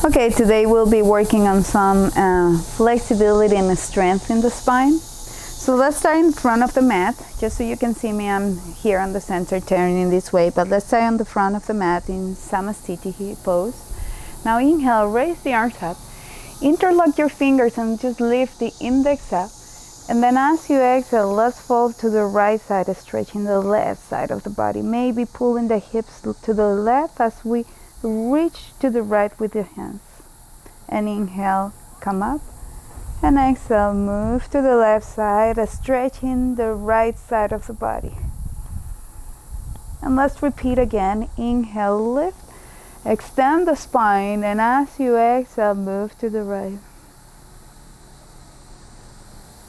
Okay, today we'll be working on some flexibility and strength in the spine. So let's start in front of the mat. Just so you can see me, I'm here on the center turning this way, but let's start on the front of the mat in Samasthiti pose. Now inhale, raise the arms up. Interlock your fingers and just lift the index up. And then as you exhale, let's fall to the right side, stretching the left side of the body. Maybe pulling the hips to the left as we reach to the right with your hands. And inhale, come up. And exhale, move to the left side, stretching the right side of the body. And let's repeat again. Inhale, lift. Extend the spine, and as you exhale, move to the right.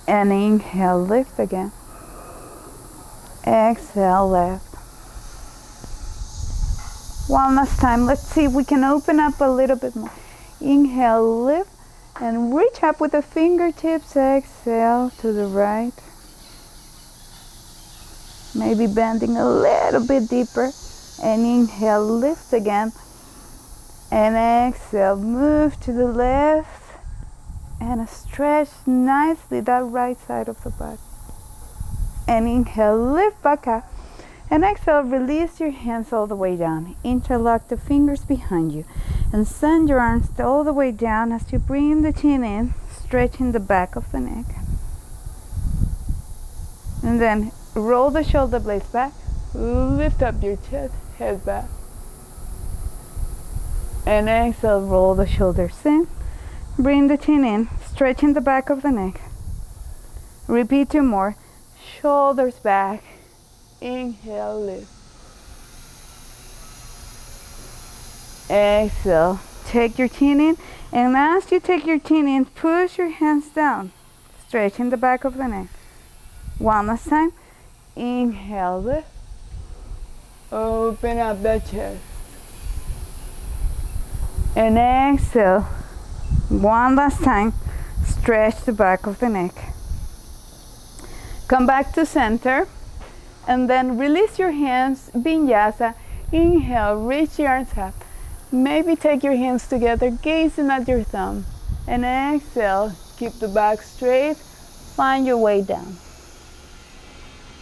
And inhale, lift again. Exhale, left. One last time. Let's see if we can open up a little bit more. Inhale, lift, and reach up with the fingertips. Exhale to the right. Maybe bending a little bit deeper. And inhale, lift again. And exhale, move to the left. And stretch nicely that right side of the body. And inhale, lift back up. And exhale, release your hands all the way down. Interlock the fingers behind you. And send your arms all the way down as you bring the chin in, stretching the back of the neck. And then roll the shoulder blades back. Lift up your chest, head back. And exhale, roll the shoulders in. Bring the chin in, stretching the back of the neck. Repeat 2 more. Shoulders back. Inhale, lift. Exhale. Take your chin in, and as you take your chin in, push your hands down, stretching the back of the neck. One last time. Inhale, lift. Open up the chest. And exhale. One last time. Stretch the back of the neck. Come back to center. And then release your hands, vinyasa. Inhale, reach your arms up. Maybe take your hands together, gazing at your thumb. And exhale, keep the back straight. Find your way down.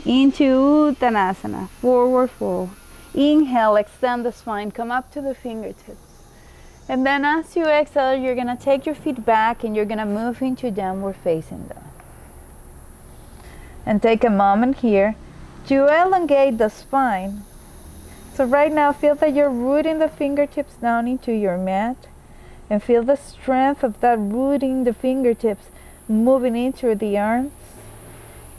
Into Uttanasana, forward fold. Inhale, extend the spine, come up to the fingertips. And then as you exhale, you're gonna take your feet back and you're gonna move into downward facing dog. And take a moment here to elongate the spine. So right now, feel that you're rooting the fingertips down into your mat, and feel the strength of that rooting the fingertips moving into the arms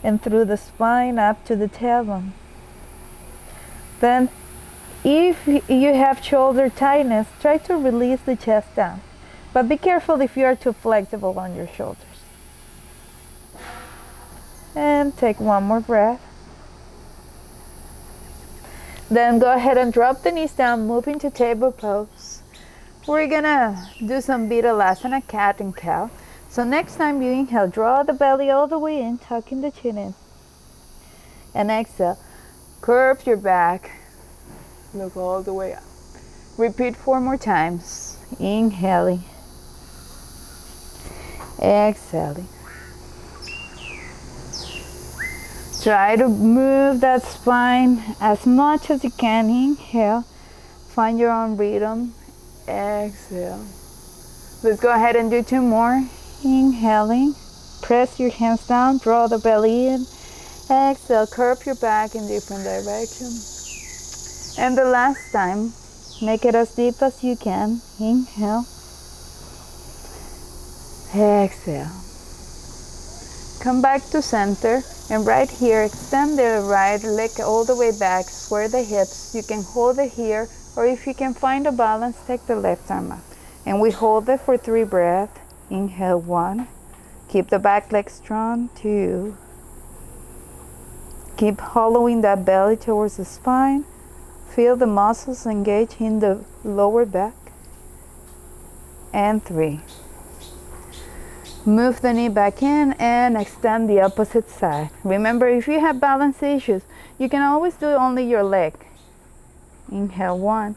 and through the spine up to the tailbone. Then, if you have shoulder tightness, try to release the chest down. But be careful if you are too flexible on your shoulders. And take one more breath. Then go ahead and drop the knees down, move into table pose. We're gonna do some Vidalasana, cat and cow. So next time you inhale, draw the belly all the way in, tucking the chin in. And exhale, curve your back, look all the way up. Repeat 4 more times. Inhaling, exhaling. Try to move that spine as much as you can. Inhale, find your own rhythm. Exhale. Let's go ahead and do 2 more. Inhaling, press your hands down, draw the belly in. Exhale, curve your back in different directions. And the last time, make it as deep as you can. Inhale, exhale. Come back to center, and right here, extend the right leg all the way back, square the hips. You can hold it here, or if you can find a balance, take the left arm up. And we hold it for 3 breaths. Inhale, 1. Keep the back leg strong, 2. Keep hollowing that belly towards the spine. Feel the muscles engage in the lower back. And 3. Move the knee back in and extend the opposite side. Remember, if you have balance issues, you can always do only your leg. Inhale, 1.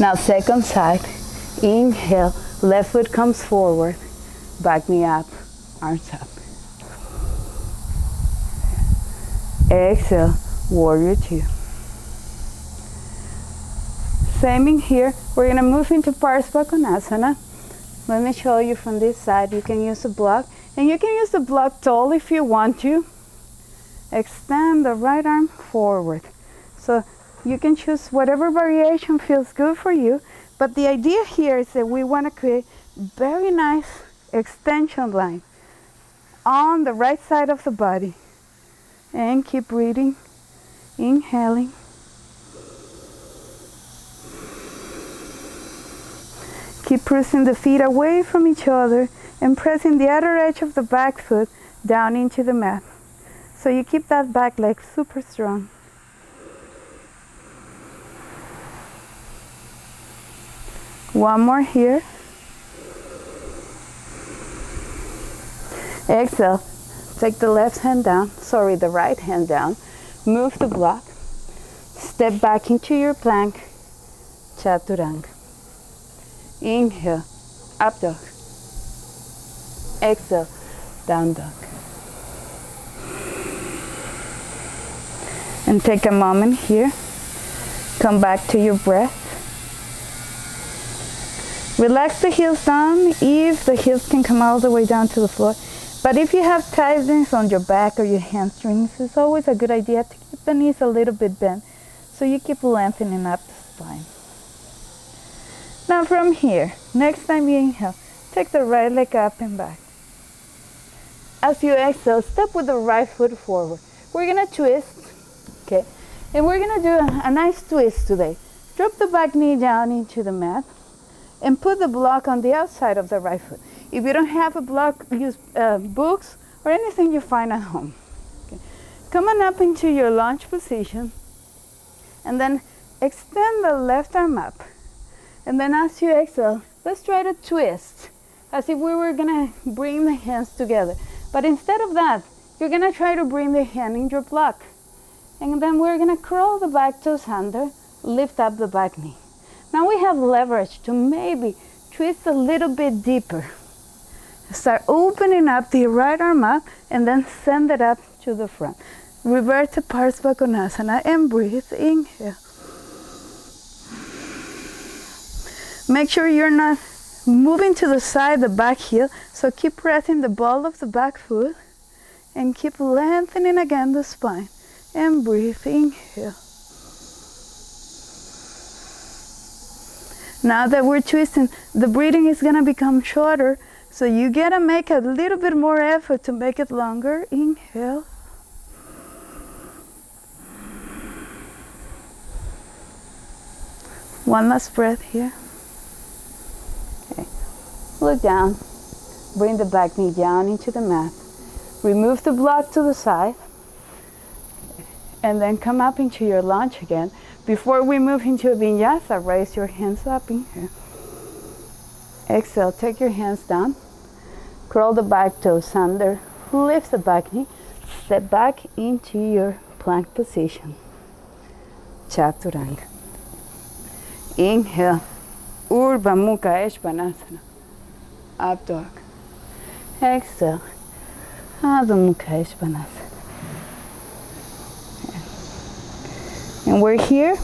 Now second side. Inhale, left foot comes forward, back knee up, arms up. Exhale, warrior two. Same in here, we're gonna move into Parsvakonasana. Let me show you from this side. You can use a block, and you can use the block tall if you want to. Extend the right arm forward. So you can choose whatever variation feels good for you, but the idea here is that we want to create very nice extension line on the right side of the body. And keep breathing, inhaling. Keep pressing the feet away from each other and pressing the outer edge of the back foot down into the mat. So you keep that back leg super strong. One more here. Exhale. Take the left hand down, the right hand down. Move the block. Step back into your plank, Chaturanga. Inhale, up dog. Exhale, down dog. And take a moment here. Come back to your breath. Relax the heels down if the heels can come all the way down to the floor. But if you have tightness on your back or your hamstrings, it's always a good idea to keep the knees a little bit bent so you keep lengthening up the spine. Now from here, next time you inhale, take the right leg up and back. As you exhale, step with the right foot forward. We're gonna twist, okay? And we're gonna do a nice twist today. Drop the back knee down into the mat and put the block on the outside of the right foot. If you don't have a block, use books or anything you find at home. Okay. Come on up into your lunge position and then extend the left arm up. And then as you exhale, let's try to twist as if we were gonna bring the hands together. But instead of that, you're gonna try to bring the hand in your block. And then we're gonna curl the back toes under, lift up the back knee. Now we have leverage to maybe twist a little bit deeper. Start opening up the right arm up and then send it up to the front. Revert to Parsvakonasana and breathe. Inhale. Make sure you're not moving to the side, the back heel. So keep pressing the ball of the back foot and keep lengthening again the spine. And breathe. Inhale. Now that we're twisting, the breathing is going to become shorter. So you gotta make a little bit more effort to make it longer. Inhale. One last breath here. Okay. Look down. Bring the back knee down into the mat. Remove the block to the side. And then come up into your lunge again. Before we move into a vinyasa, raise your hands up in here. Exhale, take your hands down. Curl the back toes under, lift the back knee, step back into your plank position. Chaturanga. Inhale, Urdhva Mukha Svanasana, up dog. Exhale, Adho Mukha Svanasana. And we're here,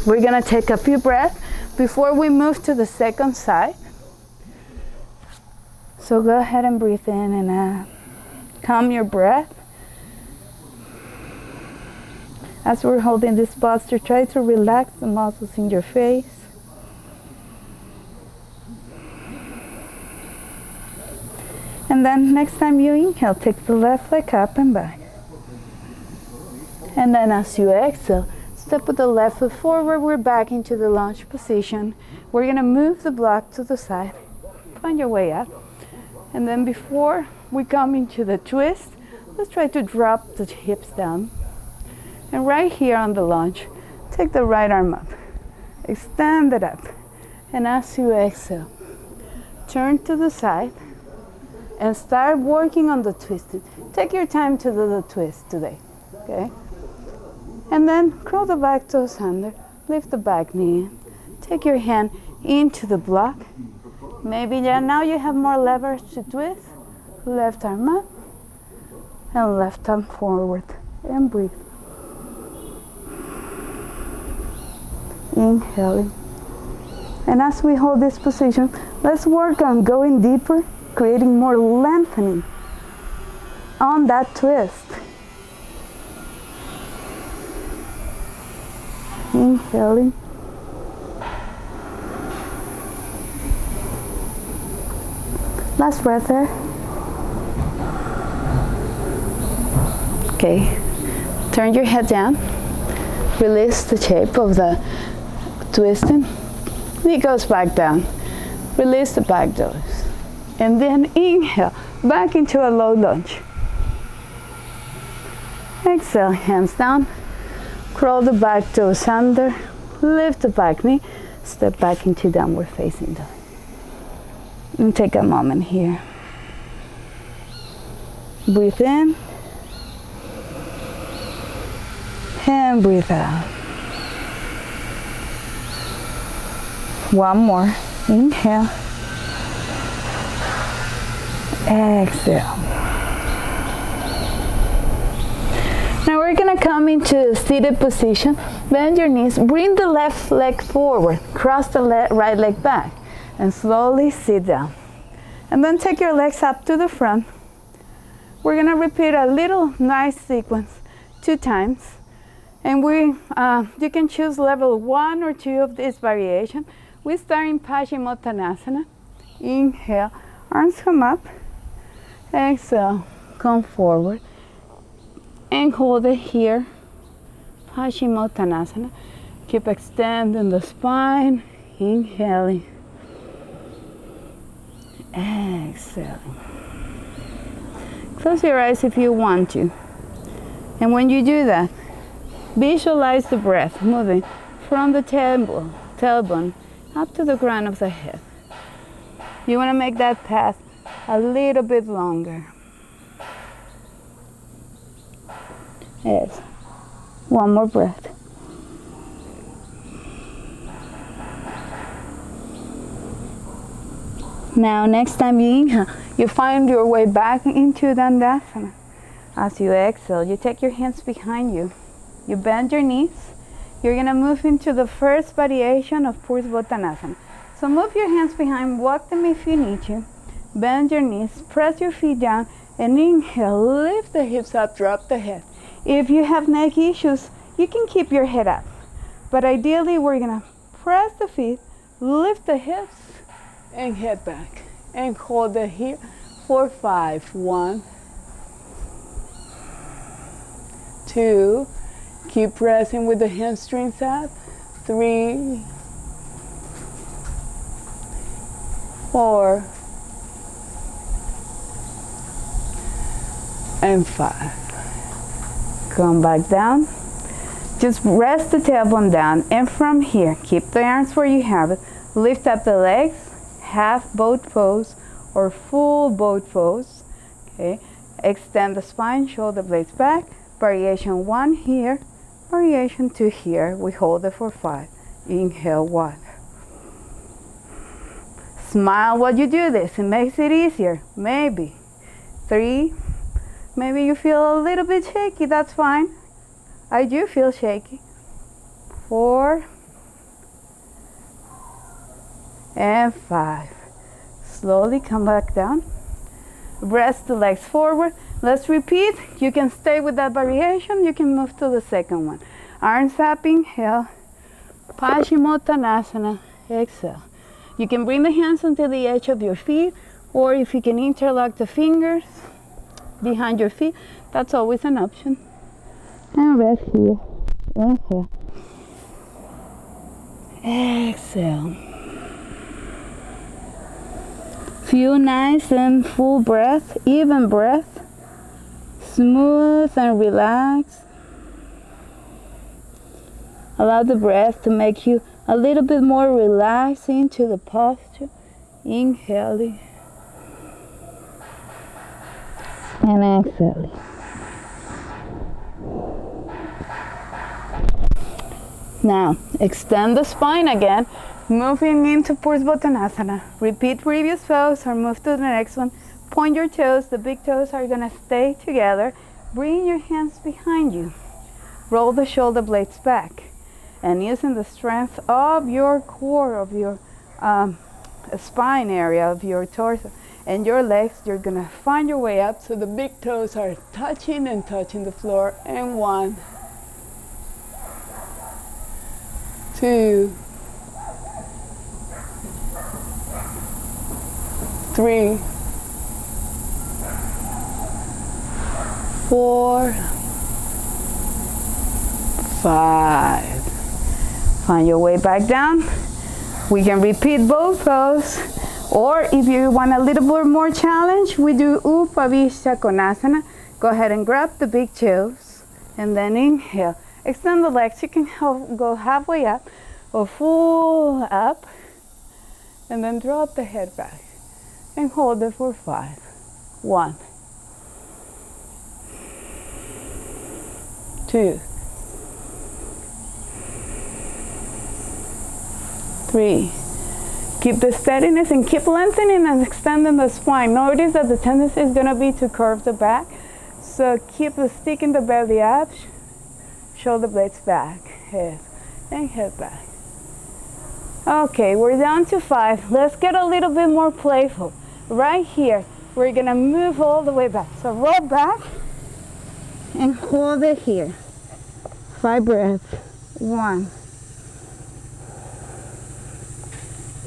we're gonna take a few breaths before we move to the second side. So go ahead and breathe in and calm your breath. As we're holding this posture, try to relax the muscles in your face. And then next time you inhale, take the left leg up and back. And then as you exhale, step with the left foot forward. We're back into the lunge position. We're gonna move the block to the side. Find your way up. And then before we come into the twist, let's try to drop the hips down. And right here on the lunge, take the right arm up. Extend it up. And as you exhale, turn to the side and start working on the twisting. Take your time to do the twist today, okay? And then curl the back toes under, lift the back knee, Take your hand into the block. Maybe now you have more leverage to twist. Left arm up and left arm forward. And breathe. Inhaling. And as we hold this position, let's work on going deeper, creating more lengthening on that twist. Inhaling. Last breath there. Okay, turn your head down. Release the shape of the twisting. It goes back down. Release the back toes. And then inhale, back into a low lunge. Exhale, hands down. Crawl the back toes under. Lift the back knee. Step back into downward facing dog. And take a moment here. Breathe in. And breathe out. One more. Inhale. Exhale. Now we're going to come into a seated position. Bend your knees. Bring the left leg forward. Cross the right leg back. And slowly sit down. And then take your legs up to the front. We're going to repeat a little nice sequence 2 times. And you can choose level 1 or 2 of this variation. We start in Paschimottanasana. Inhale, arms come up. Exhale, come forward. And hold it here. Paschimottanasana. Keep extending the spine. Inhaling. Exhaling. Close your eyes if you want to. And when you do that, visualize the breath moving from the tailbone up to the crown of the head. You want to make that path a little bit longer. Yes. One more breath. Now, next time you inhale, you find your way back into Dandasana. As you exhale, you take your hands behind you. You bend your knees. You're going to move into the first variation of Pursvottanasana. So move your hands behind, walk them if you need to. Bend your knees, press your feet down, and inhale, lift the hips up, drop the head. If you have neck issues, you can keep your head up. But ideally, we're going to press the feet, lift the hips, and head back. And hold it here for 5. 1, 2, keep pressing with the hamstrings up. 3, 4, and 5. Come back down. Just rest the tailbone down, and from here, keep the arms where you have it. Lift up the legs, half boat pose or full boat pose. Okay. Extend the spine, shoulder blades back. Variation 1 here, variation 2 here. We hold it for 5. Inhale 1. Smile while you do this. It makes it easier. Maybe 3. Maybe you feel a little bit shaky. That's fine. I do feel shaky. 4 and 5. Slowly come back down. Rest the legs forward. Let's repeat. You can stay with that variation. You can move to the second one. Arms up, inhale. Paschimottanasana, exhale. You can bring the hands onto the edge of your feet, or if you can interlock the fingers behind your feet, that's always an option. And rest here. Inhale. Exhale. Few nice and full breath, even breath. Smooth and relaxed. Allow the breath to make you a little bit more relaxed into the posture. Inhaling. And exhaling. Now, extend the spine again. Moving into Pursbottanasana. Repeat previous pose or move to the next one. Point your toes. The big toes are gonna stay together. Bring your hands behind you. Roll the shoulder blades back. And using the strength of your core, of your spine area, of your torso, and your legs, you're gonna find your way up so the big toes are touching and touching the floor. And 1, 2, 3, 4, 5. Find your way back down. We can repeat both those. Or if you want a little bit more challenge, we do Upavishta Konasana. Go ahead and grab the big toes and then inhale. Extend the legs. You can go halfway up or full up and then drop the head back and hold it for 5. 1, 2, 3. Keep the steadiness and keep lengthening and extending the spine. Notice that the tendency is going to be to curve the back. So keep sticking the belly up, shoulder blades back, head, and head back. Okay, we're down to 5. Let's get a little bit more playful. Right here, we're going to move all the way back. So roll back and hold it here. 5 breaths. 1,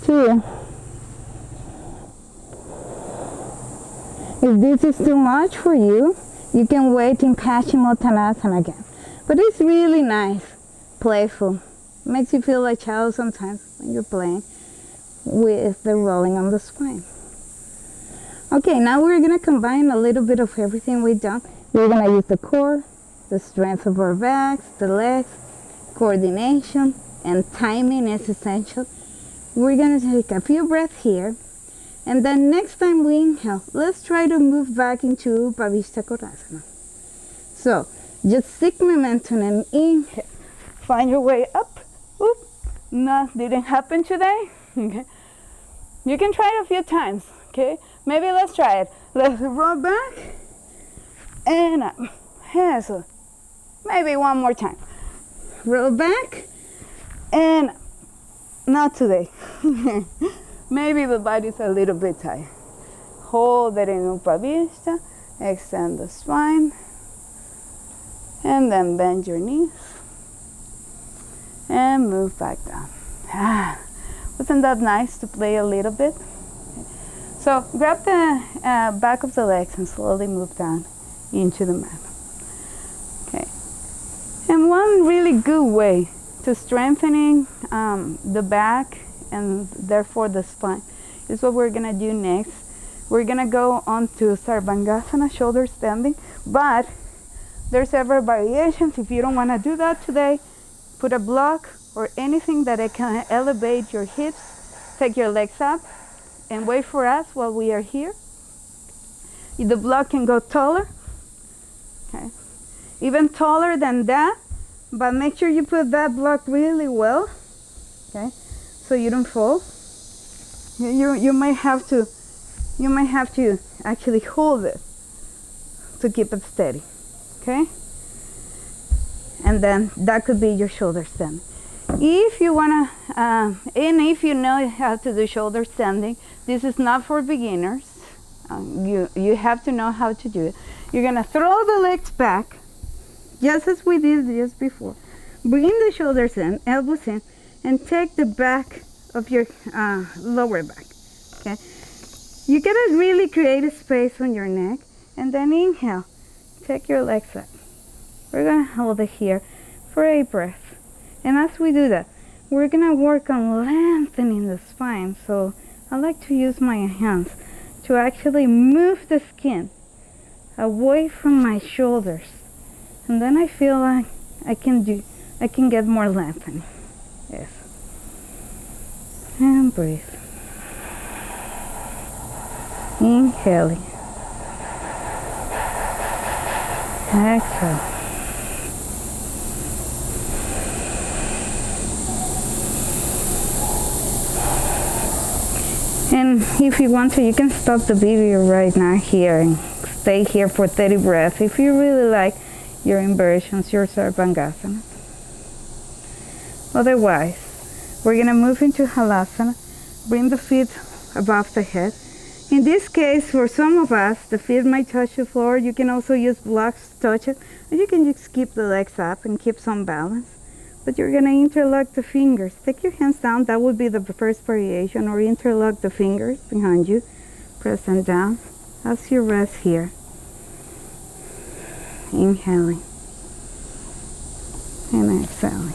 2. If this is too much for you, you can wait in Paschimottanasana again. But it's really nice, playful. Makes you feel like a child sometimes when you're playing with the rolling on the spine. Okay, now we're gonna combine a little bit of everything we've done. We're gonna use the core, the strength of our backs, the legs, coordination, and timing is essential. We're gonna take a few breaths here, and then next time we inhale, let's try to move back into Upavishta Konasana. So, just stick momentum and inhale. Find your way up. Oop. No, didn't happen today. Okay. You can try it a few times. Okay. Maybe let's try it. Let's roll back and up. Yeah, so maybe one more time. Roll back and up. Not today. Maybe the body's a little bit tight. Hold it in Upavishta. Extend the spine. And then bend your knees. And move back down. Wasn't that nice to play a little bit? So grab the back of the legs and slowly move down into the mat. Okay. And one really good way to strengthening the back and therefore the spine is what we're gonna do next. We're gonna go on to Sarvangasana, shoulder standing, but there's several variations. If you don't wanna do that today, put a block or anything that it can elevate your hips. Take your legs up and wait for us while we are here. The block can go taller, okay, even taller than that, but make sure you put that block really well, okay, so you don't fall. You might have to actually hold it to keep it steady, okay? And then that could be your shoulder stand. If you wanna, and if you know how to do shoulder standing, this is not for beginners. You have to know how to do it. You're gonna throw the legs back, just as we did just before. Bring the shoulders in, elbows in, and take the back of your lower back. Okay. You gotta really create a space on your neck, and then inhale. Take your legs up. We're gonna hold it here for 8 breaths. And as we do that, we're gonna work on lengthening the spine. So I like to use my hands to actually move the skin away from my shoulders. And then I feel like I can get more lengthening. Yes. And breathe. Inhaling. Exhale. And if you want to, you can stop the video right now here and stay here for 30 breaths if you really like your inversions, your Sarvangasana. Otherwise, we're going to move into Halasana. Bring the feet above the head. In this case, for some of us, the feet might touch the floor. You can also use blocks to touch it. Or you can just keep the legs up and keep some balance. But you're going to interlock the fingers. Take your hands down. That would be the first variation. Or interlock the fingers behind you. Press them down as you rest here. Inhaling. And exhaling.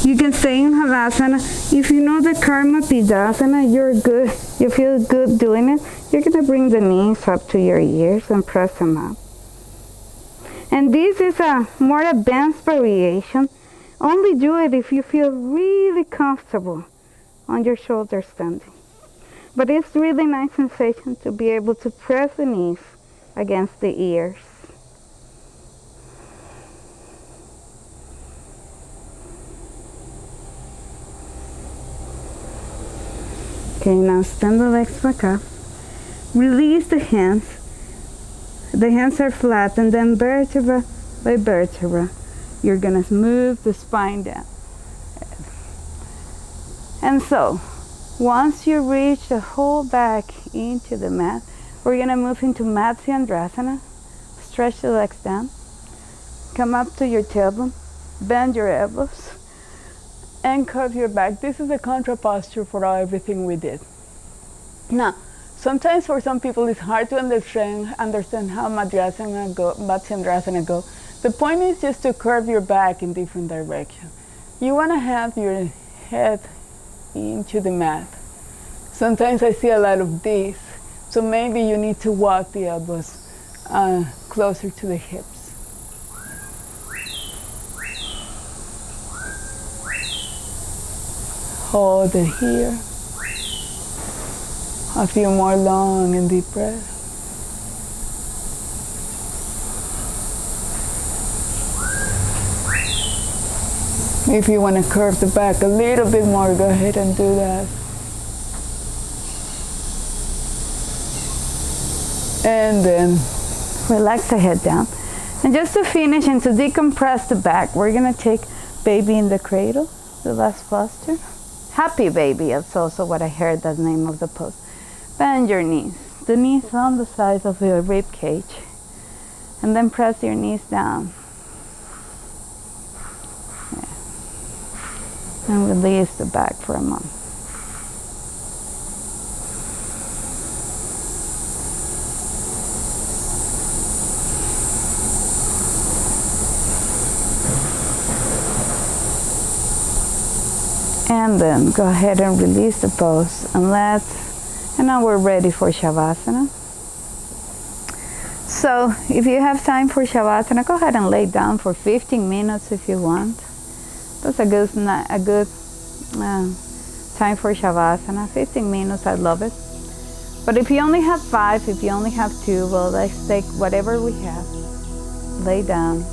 You can stay in Halasana. If you know the Karma Pidasana, you're good. You feel good doing it. You're going to bring the knees up to your ears and press them up. And this is a more advanced variation. Only do it if you feel really comfortable on your shoulder standing. But it's really nice sensation to be able to press the knees against the ears. Okay, now stand the legs back up. Release the hands. The hands are flat, and then vertebra by vertebra, you're gonna move the spine down. And so, once you reach the whole back into the mat, we're gonna move into Matsyendrasana. Stretch the legs down. Come up to your tailbone. Bend your elbows. And curve your back. This is the contra posture for everything we did. Now, sometimes for some people it's hard to understand how Matsyendrasana go. The point is just to curve your back in different directions. You want to have your head into the mat. Sometimes I see a lot of this, so maybe you need to walk the elbows closer to the hips. Hold it here. A few more long and deep breaths. If you want to curve the back a little bit more, go ahead and do that. And then relax the head down. And just to finish and to decompress the back, we're going to take baby in the cradle, the last posture. Happy baby, that's also what I heard, that's the name of the pose. Bend your knees. The knees on the sides of your rib cage. And then press your knees down. Yeah. And release the back for a moment. And then go ahead and release the pose, and now we're ready for Shavasana. So if you have time for Shavasana, go ahead and lay down for 15 minutes if you want. That's a good time for Shavasana. 15 minutes, I love it. But if you only have 5, if you only have 2, well, let's take whatever we have. Lay down.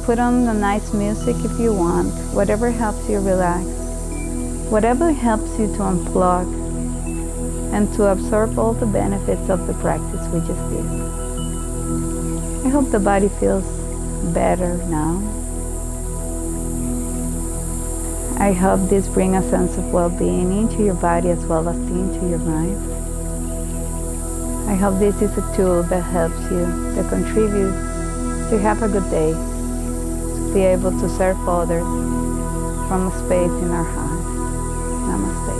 Put on the nice music if you want, whatever helps you relax. Whatever helps you to unplug and to absorb all the benefits of the practice we just did. I hope the body feels better now. I hope this brings a sense of well-being into your body as well as into your mind. I hope this is a tool that helps you, that contributes to have a good day, to be able to serve others from a space in our heart. Namaste.